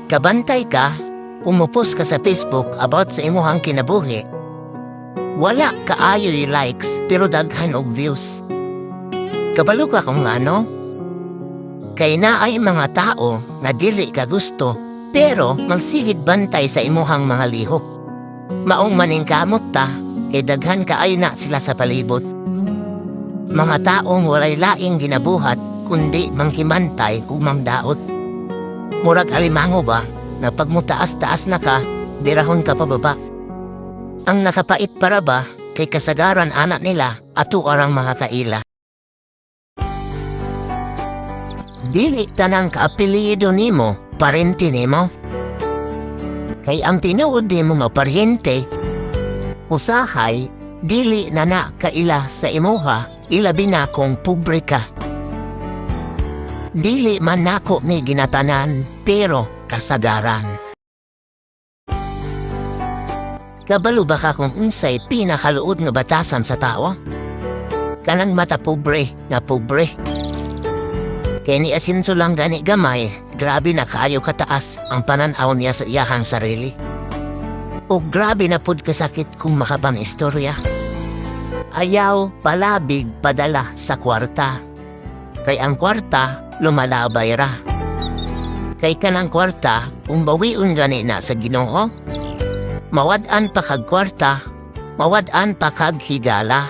Kabantay ka, umupos ka sa Facebook about sa imuhang kinabuhi. Wala kaayo'y likes pero daghan og views. Kabalo ka kung ano? Kay naay mga tao na dili ka gusto pero magsigid bantay sa imuhang mga lihok. Maong maning kamot ta, kay daghan kaayo na sila sa palibot. Mga taong walay laing ginabuhat kundi mangkimantay ug mangdaot. Murag alimango ba na pag mo taas-taas na ka, dirahon ka pababa. Ang nakapait para ba kay kasagaran anak nila ato arang mga kaila. Dili tanang kaapelyido nimo, parente nimo. Kay ang tinuod nimo nga parente, usahay, dili na kaila sa imuha, ilabi na kung pobre ka. Dili man nako ni ginatanan, pero kasagaran. Kabalo ba ka kung unsay pinakaluod nga batasan sa tao? Kanang mata pobre na pobre. Kaya ni asinso lang gani gamay, grabe na kaayo kataas ang pananaw niya sa iyahang sarili. O grabe na pud kasakit kung makapang istorya. Ayaw palabig padala sa kwarta. Kay ang kwarta, lumalabay ra. Kay kanang kwarta, umbawiun gani na sa Ginoo. Mawad-an pa kag kwarta, mawad-an pa kag higala.